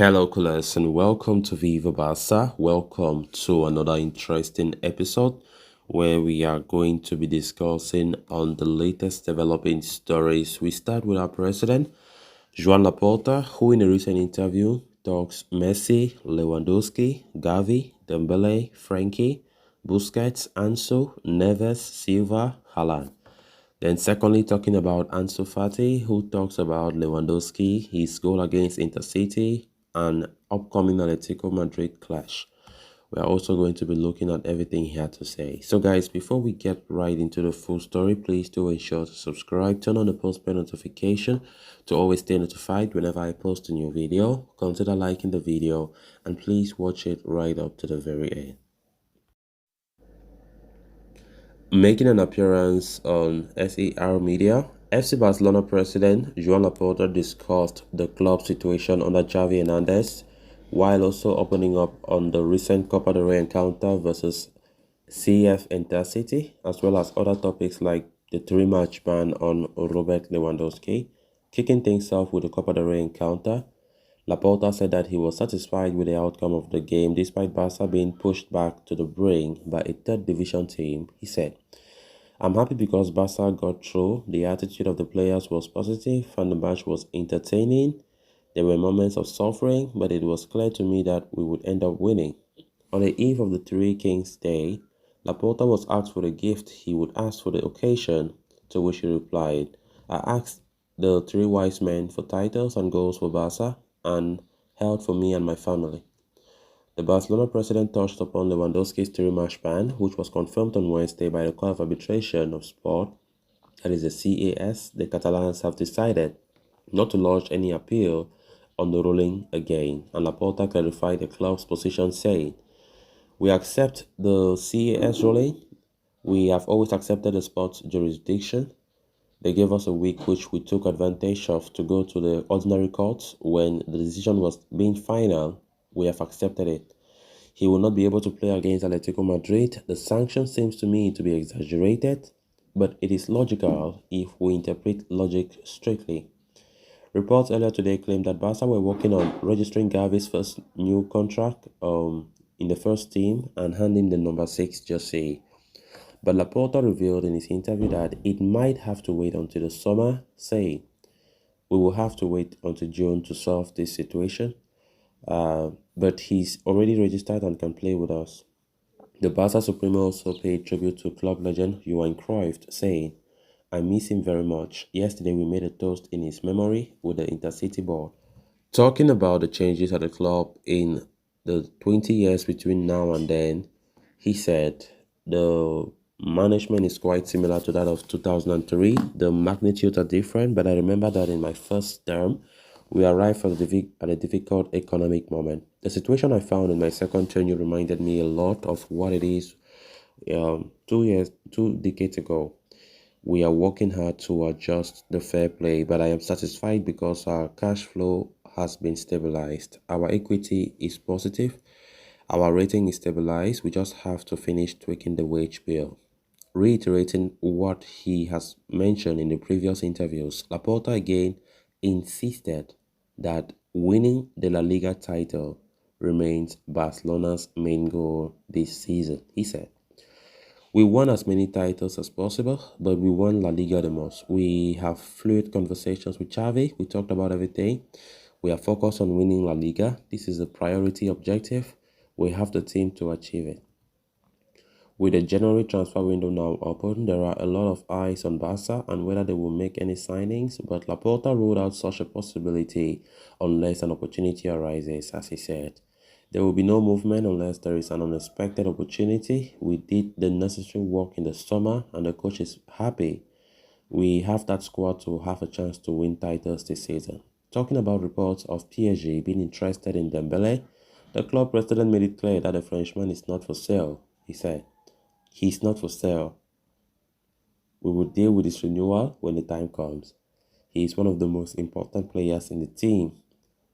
Hello, Coolers, and welcome to Viva Barca. Welcome to another interesting episode where we are going to be discussing on the latest developing stories. We start with our president, Joan Laporta, who in a recent interview talks Messi, Lewandowski, Gavi, Dembele, Frenkie, Busquets, Ansu, Neves, Silva, Haaland. Then secondly, talking about Ansu Fati, who talks about Lewandowski, his goal against Intercity, and upcoming Atletico Madrid clash. We are also going to be looking at everything he had to say. So guys, before we get right into the full story, please do ensure to subscribe, turn on the post bell notification to always stay notified whenever I post a new video. Consider liking the video and please watch it right up to the very end. Making an appearance on SER Media, FC Barcelona president Joan Laporta discussed the club situation under Xavi Hernandez, while also opening up on the recent Copa del Rey encounter versus CF Intercity, as well as other topics like the three-match ban on Robert Lewandowski. Kicking things off with the Copa del Rey encounter, Laporta said that he was satisfied with the outcome of the game despite Barca being pushed back to the brink by a third division team. He said, "I'm happy because Barca got through. The attitude of the players was positive and the match was entertaining. There were moments of suffering, but it was clear to me that we would end up winning." On the eve of the Three Kings Day, Laporta was asked for the gift he would ask for the occasion, to which he replied, "I asked the three wise men for titles and goals for Barca and held for me and my family." The Barcelona president touched upon Lewandowski's three-match ban, which was confirmed on Wednesday by the Court of Arbitration of Sport, that is the CAS. The Catalans have decided not to lodge any appeal on the ruling again, and Laporta clarified the club's position, saying, "We accept the CAS ruling. We have always accepted the sport's jurisdiction. They gave us a week which we took advantage of to go to the ordinary courts. When the decision was being final, we have accepted it. He will not be able to play against Atletico Madrid. The sanction seems to me to be exaggerated, but it is logical if we interpret logic strictly." Reports earlier today claimed that Barca were working on registering Gavi's first new contract in the first team and handing the number 6 jersey. But Laporta revealed in his interview that it might have to wait until the summer, saying, "We will have to wait until June to solve this situation. But he's already registered and can play with us." The Barca Supremo also paid tribute to club legend Johan Cruyff, saying, "I miss him very much. Yesterday we made a toast in his memory with the Intercity board." Talking about the changes at the club in the 20 years between now and then, he said, "The management is quite similar to that of 2003. The magnitudes are different, but I remember that in my first term, we arrived at a difficult economic moment. The situation I found in my second tenure reminded me a lot of what it is 2 decades ago. We are working hard to adjust the fair play, but I am satisfied because our cash flow has been stabilized. Our equity is positive. Our rating is stabilized. We just have to finish tweaking the wage bill." Reiterating what he has mentioned in the previous interviews, Laporta again insisted that winning the La Liga title remains Barcelona's main goal this season. He said, "We won as many titles as possible, but we won La Liga the most. We have fluid conversations with Xavi. We talked about everything. We are focused on winning La Liga. This is the priority objective. We have the team to achieve it." With the January transfer window now open, there are a lot of eyes on Barca and whether they will make any signings, but Laporta ruled out such a possibility unless an opportunity arises, as he said. "There will be no movement unless there is an unexpected opportunity. We did the necessary work in the summer and the coach is happy. We have that squad to have a chance to win titles this season." Talking about reports of PSG being interested in Dembele, the club president made it clear that the Frenchman is not for sale. He said, "He's not for sale. We will deal with his renewal when the time comes. He is one of the most important players in the team.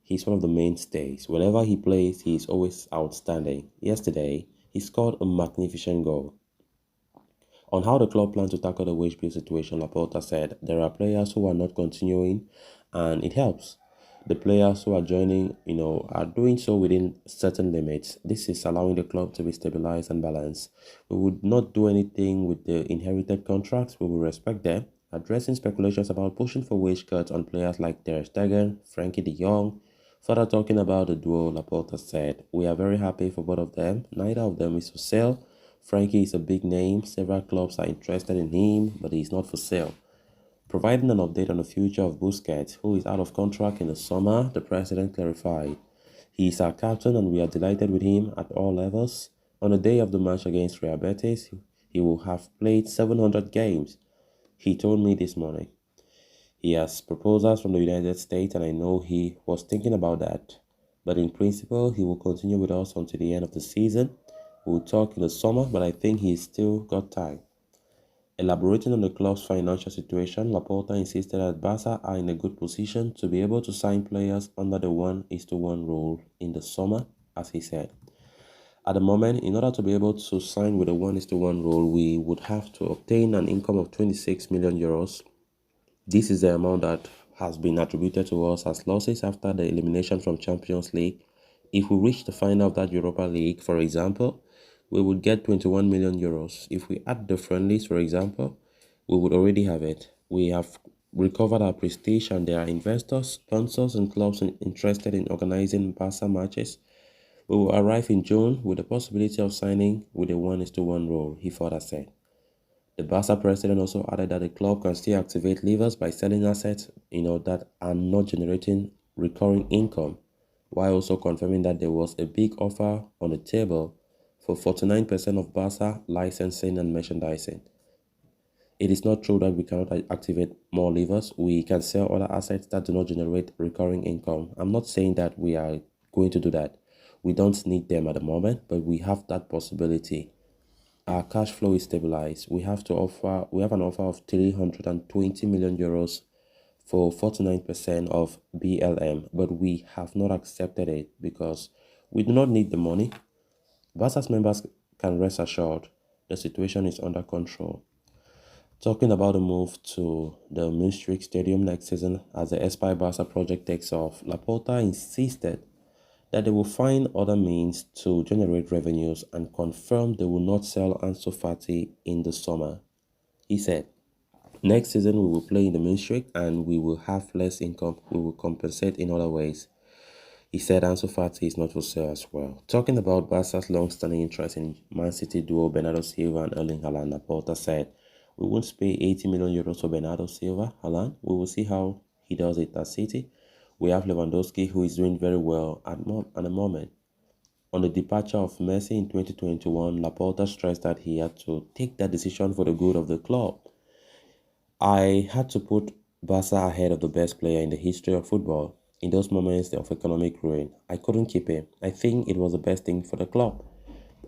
He's one of the mainstays. Whenever he plays, he is always outstanding. Yesterday, he scored a magnificent goal." On how the club plans to tackle the wage bill situation, Laporta said, "There are players who are not continuing, and it helps. The players who are joining, are doing so within certain limits. This is allowing the club to be stabilized and balanced. We would not do anything with the inherited contracts. We will respect them. Addressing speculations about pushing for wage cuts on players like Ter Stegen, Frenkie de Jong. Further talking about the duo, Laporta said, "We are very happy for both of them. Neither of them is for sale. Frenkie is a big name. Several clubs are interested in him, but he is not for sale." Providing an update on the future of Busquets, who is out of contract in the summer, the president clarified, "He is our captain and we are delighted with him at all levels. On the day of the match against Real Betis, he will have played 700 games. He told me this morning. He has proposals from the United States and I know he was thinking about that. But in principle, he will continue with us until the end of the season. We'll talk in the summer, but I think he's still got time." Elaborating on the club's financial situation, Laporta insisted that Barca are in a good position to be able to sign players under the 1:1 rule in the summer, as he said. At the moment, in order to be able to sign with the 1:1 rule, we would have to obtain an income of 26 million euros. This is the amount that has been attributed to us as losses after the elimination from Champions League. If we reach the final of that Europa League, for example, we would get 21 million euros. If we add the friendlies, for example, we would already have it. We have recovered our prestige and there are investors, sponsors and clubs interested in organizing Barca matches. We will arrive in June with the possibility of signing with a 1:1 rule, he further said. The Barca president also added that the club can still activate levers by selling assets, that are not generating recurring income, while also confirming that there was a big offer on the table for 49% of Barca licensing and merchandising. It is not true that we cannot activate more levers. We can sell other assets that do not generate recurring income. I'm not saying that we are going to do that. We don't need them at the moment, but we have that possibility. Our cash flow is stabilized. We have an offer of 320 million euros for 49% of BLM, but we have not accepted it because we do not need the money. Barca's members can rest assured the situation is under control. Talking about the move to the Munich Stadium next season as the Espai Barca project takes off, Laporta insisted that they will find other means to generate revenues and confirmed they will not sell Ansu Fati in the summer. He said, "Next season we will play in the Munich and we will have less income. We will compensate in other ways." He said Ansu Fati is not for sale as well. Talking about Barca's long-standing interest in Man City duo Bernardo Silva and Erling Haaland, Laporta said, "We won't pay 80 million euros for Bernardo Silva. Haaland, we will see how he does it at City. We have Lewandowski, who is doing very well at the moment." On the departure of Messi in 2021, Laporta stressed that he had to take that decision for the good of the club. "I had to put Barca ahead of the best player in the history of football. In those moments of economic ruin, I couldn't keep him. I think it was the best thing for the club."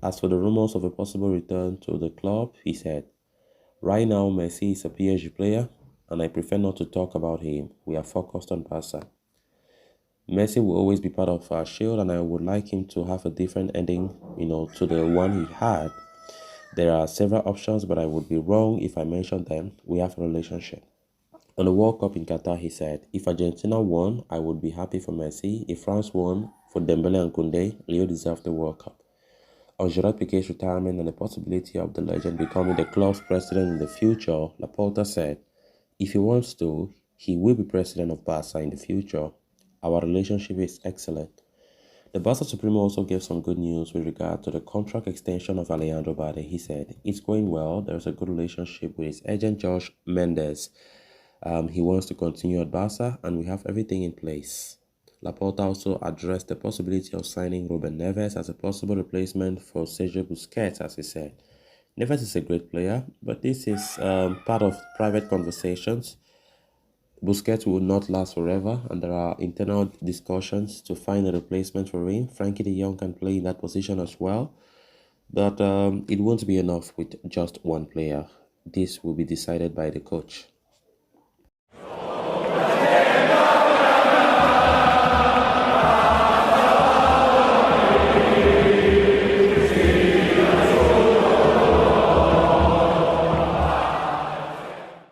As for the rumors of a possible return to the club, he said, "Right now, Messi is a PSG player, and I prefer not to talk about him. We are focused on Barca. Messi will always be part of our shield, and I would like him to have a different ending, to the one he had. There are several options, but I would be wrong if I mention them. We have a relationship." On the World Cup in Qatar, he said, "If Argentina won, I would be happy for Messi. If France won, for Dembele and Koundé, Leo deserved the World Cup." On Gerard Piqué's retirement and the possibility of the legend becoming the club's president in the future, Laporta said, "If he wants to, he will be president of Barca in the future. Our relationship is excellent." The Barca Supremo also gave some good news with regard to the contract extension of Alejandro Balde. He said, "It's going well. There's a good relationship with his agent, Josh Mendes. He wants to continue at Barca, and we have everything in place." Laporta also addressed the possibility of signing Ruben Neves as a possible replacement for Sergio Busquets, as he said. Neves is a great player, but this is part of private conversations. Busquets will not last forever, and there are internal discussions to find a replacement for him. Frenkie de Jong can play in that position as well, but it won't be enough with just one player. This will be decided by the coach.